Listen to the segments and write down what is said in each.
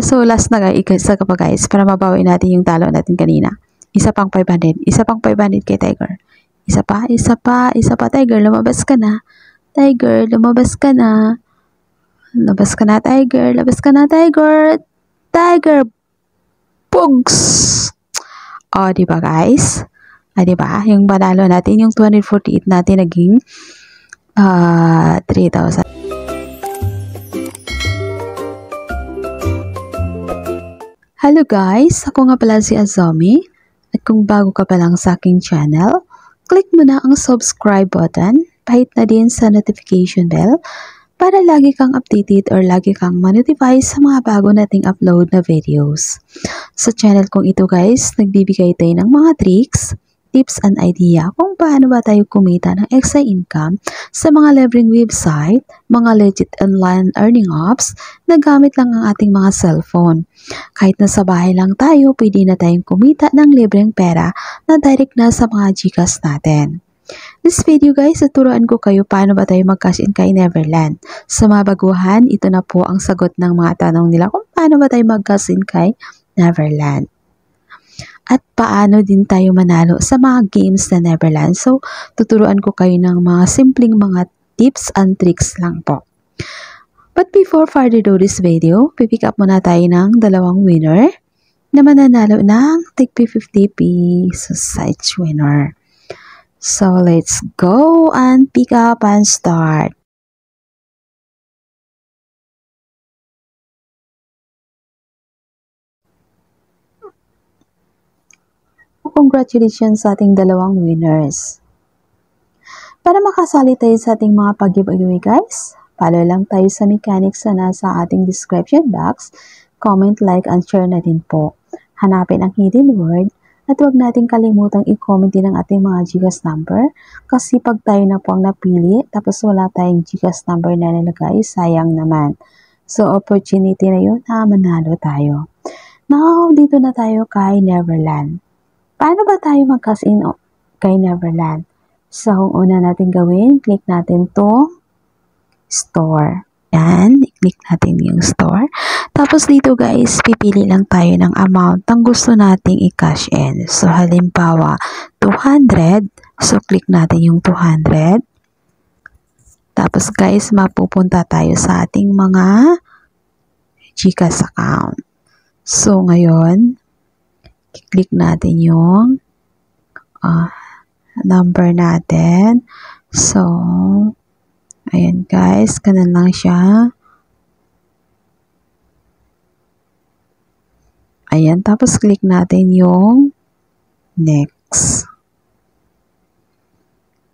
So, last na guys, isa ka pa guys, para mabawi natin yung talo natin kanina. Isa pang 500. Isa pang 500 kay Tiger. Isa pa, Tiger, lumabas ka na. Tiger, lumabas ka na. Labas ka na, Tiger. Labas ka na, Tiger. Tiger. Pugs! O, diba guys? Diba? Yung panalo natin, yung 248 natin naging 3,000. Hello guys! Ako nga pala si Azumi. At kung bago ka pa lang sa aking channel, click mo na ang subscribe button, pahit na din sa notification bell, para lagi kang updated or lagi kang ma-notify sa mga bago nating upload na videos. Sa channel kong ito guys, nagbibigay tayo ng mga tricks, tips and idea kung paano ba tayo kumita ng extra income sa mga libreng website, mga legit online earning apps na gamit lang ang ating mga cellphone. Kahit nasa bahay lang tayo, pwede na tayong kumita ng libreng pera na direct na sa mga GCash natin. This video guys, tuturuan ko kayo paano ba tayo mag-cash in kay Neverland. Sa mga baguhan, ito na po ang sagot ng mga tanong nila kung paano ba tayo mag-cash in kay Neverland. At paano din tayo manalo sa mga games na Neverland. So, tuturuan ko kayo ng mga simpleng mga tips and tricks lang po. But before further do this video, pipick up muna tayo ng dalawang winner na mananalo ng tig 50 pesos each winner. So, let's go and pick up and start. Congratulations sa ating dalawang winners. Para makasali tayo sa ating mga pag-giveaway guys, follow lang tayo sa mechanics na nasa ating description box, comment, like, and share na din po. Hanapin ang hidden word at huwag natin kalimutang i-comment din ang ating mga GCash number kasi pag tayo na po ang napili tapos wala tayong GCash number na nilagay, sayang naman. So, opportunity na yun na manalo tayo. Now, dito na tayo kay Neverland. Paano ba tayo mag-cash in kay Neverland? So, kung una natin gawin, click natin to store. Yan, i-click natin yung store. Tapos dito guys, pipili lang tayo ng amount ng gusto nating i-cash in. So, halimbawa, 200. So, click natin yung 200. Tapos guys, mapupunta tayo sa ating mga GCash account. So, ngayon, i-click natin yung number natin. So, ayan guys, ganun lang siya. Ayan, tapos click natin yung next.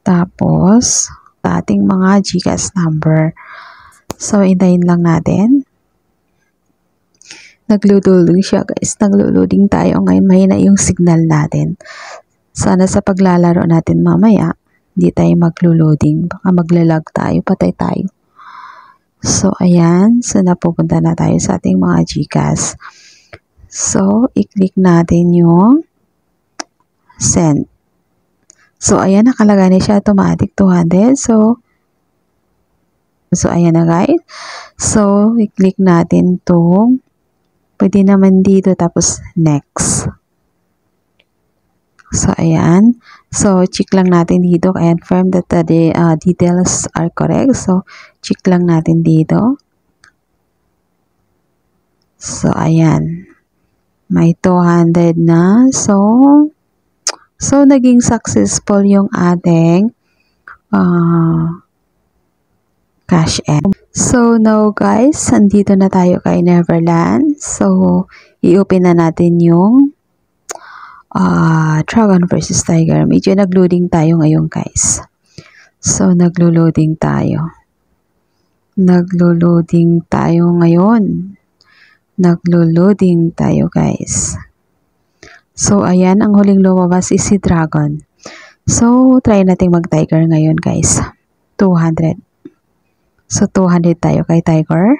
Tapos, ating mga GCash number. So, hintayin lang natin. Naglo-loading siya guys. Naglo-loading tayo. Ngayon mahina yung signal natin. Sana sa paglalaro natin mamaya, hindi tayo maglo-loading. Baka maglalag tayo, patay tayo. So, ayan. So, napupunta na tayo sa ating mga GCash. So, i-click natin yung send. So, ayan. Nakalagay na siya automatic 200. So, ayan na guys. So, i-click natin itong pwede naman dito, tapos next. So, ayan. So, check lang natin dito. Confirm that the details are correct. So, check lang natin dito. So, ayan. May 200 na. So naging successful yung ating cash in. So, now guys, andito na tayo kay Neverland. So, i-open na natin yung Dragon vs Tiger. Medyo nag-loading tayo ngayon guys. So, naglo-loading tayo. Naglo-loading tayo ngayon. Naglo-loading tayo guys. So, ayan, ang huling lumabas is si Dragon. So, try natin mag-Tiger ngayon guys. 200. So, 200 tayo kay Tiger.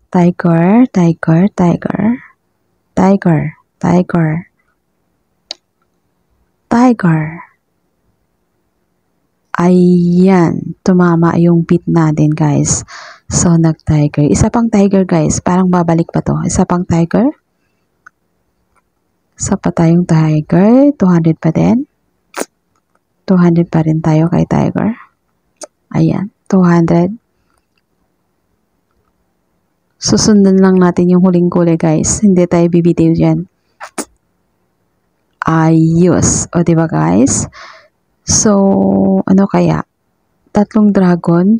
Tiger, Tiger, Tiger. Tiger, Tiger. Tiger. Ayan, tumama yung bid natin guys. So, nag-tiger. Isa pang tiger, guys. Parang babalik pa to. Isa pang tiger. Isa pa tayong tiger. 200 pa din. 200 pa rin tayo kay tiger. Ayan. 200. Susundan lang natin yung huling kulay, guys. Hindi tayo bibitiw dyan. Ayos. O, diba, guys? So, ano kaya? 3 dragon.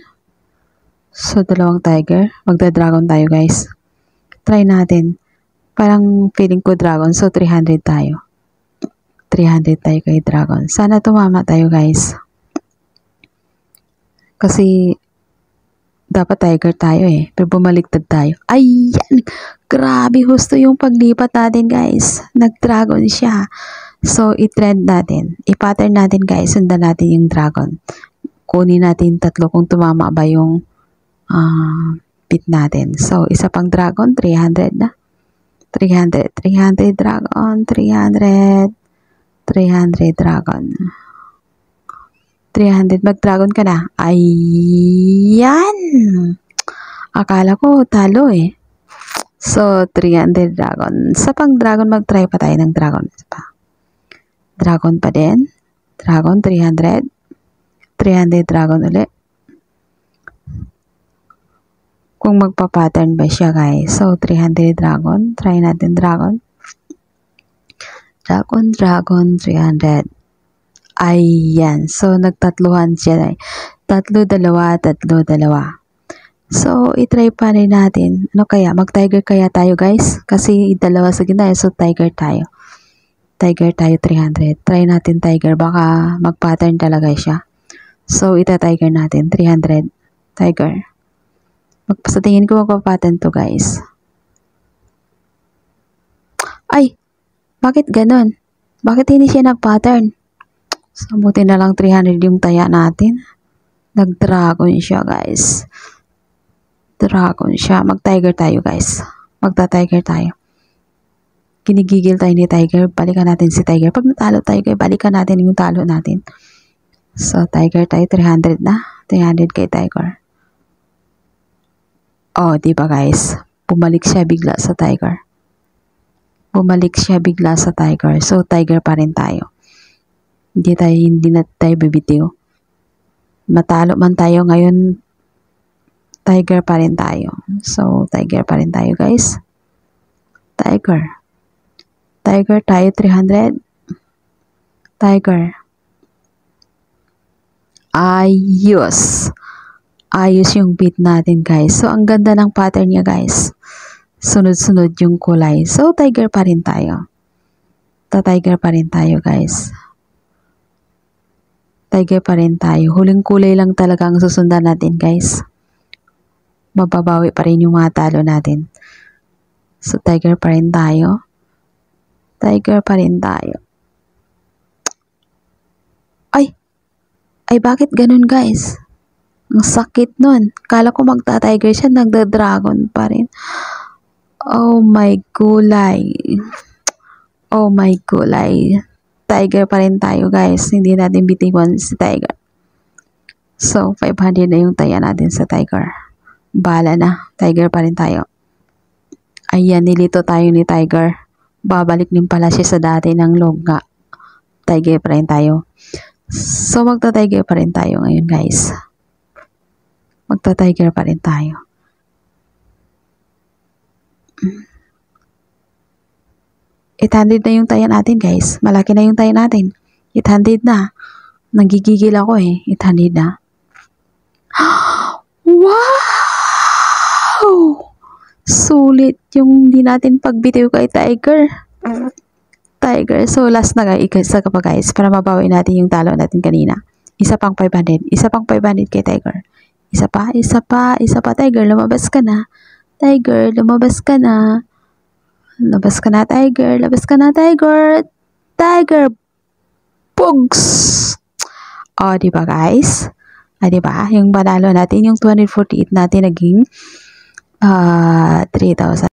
So, 2 tiger. Magda-dragon tayo, guys. Try natin. Parang feeling ko dragon. So, 300 tayo. 300 tayo kay dragon. Sana tumama tayo, guys. Kasi, dapat tiger tayo eh. Pero bumaliktad tayo. Ayan! Grabe, husto yung paglipat natin, guys. Nag-dragon siya. So, i-trend natin. I-pattern natin, guys. Sundan natin yung dragon. Kunin natin 3 kung tumama ba yung bit natin. So, isa pang dragon, 300 na. 300 dragon, 300 dragon. 300, mag-dragon ka na. Ayan! Akala ko talo eh. So, 300 dragon. Sa pang dragon, mag-try pa tayo ng dragon. Dragon pa din. Dragon, 300. 300 dragon ulit. Kung magpa-pattern ba siya, guys. So, 300 dragon. Try natin dragon. Dragon, 300. Ayan. So, nagtatluhan siya. 3, 2, 3, 2. So, itry pa rin natin. Ano kaya? Mag-tiger kaya tayo, guys? Kasi 2 sa gitna. So, tiger tayo. Tiger tayo, 300. Try natin tiger. Baka mag-pattern talaga siya. So, ita-tiger natin. 300. Tiger. Sa tingin ko magpa-pattern to, guys. Ay! Bakit ganon? Bakit hindi siya nag-pattern? So, buti na lang 300 yung taya natin. Nag-dragon siya, guys. Dragon siya. Mag-tiger tayo, guys. Magta-tiger tayo. Kinigigil tayo ni tiger. Balikan natin si tiger. Pag natalo tayo, guys, balikan natin yung talo natin. So, tiger tayo. 300 na. 300 kay tiger. Oh, diba, guys? Bumalik siya bigla sa tiger. Bumalik siya bigla sa tiger. So, tiger pa rin tayo. Hindi na tayo bibitiw. Matalo man tayo ngayon, tiger pa rin tayo. So, tiger pa rin tayo, guys. Tiger. Tiger tayo, 300. Tiger. Ayos. Ayos yung beat natin, guys. So, ang ganda ng pattern niya, guys. Sunod-sunod yung kulay. So, tiger pa rin tayo. Tiger pa rin tayo, guys. Tiger pa rin tayo. Huling kulay lang talaga ang susundan natin, guys. Mababawi pa rin yung mga talo natin. So, tiger pa rin tayo. Tiger pa rin tayo. Ay! Ay, bakit ganun, guys? Ang sakit nun. Kala ko magta-tiger siya, nagda-dragon pa rin. Oh my gulay. Oh my gulay. Tiger pa rin tayo, guys. Hindi natin bitiwan si tiger. So, 500 na yung taya natin sa tiger. Bala na. Tiger pa rin tayo. Ayan, nilito tayo ni tiger. Babalik din pala siya sa dati ng longga. Tiger pa rin tayo. So, magta-tiger pa rin tayo ngayon, guys. Magta-tiger pa rin tayo. $800 na yung taya natin, guys. Malaki na yung taya natin. 800 na. Nagigigil ako eh. 800 na. Wow! Sulit yung hindi natin pagbitiw kay tiger. Tiger. So, last na guys. Isa ka pa, guys. Para mabawi natin yung talo natin kanina. Isa pang 500. Isa pang 500 kay tiger. Isa pa. Tiger, lumabas ka na. Tiger, lumabas ka na. Labas ka na, tiger. Labas ka na, tiger. Tiger. Pugs! O, diba, guys? Diba? Yung panalo natin, yung 248 natin naging 3,000.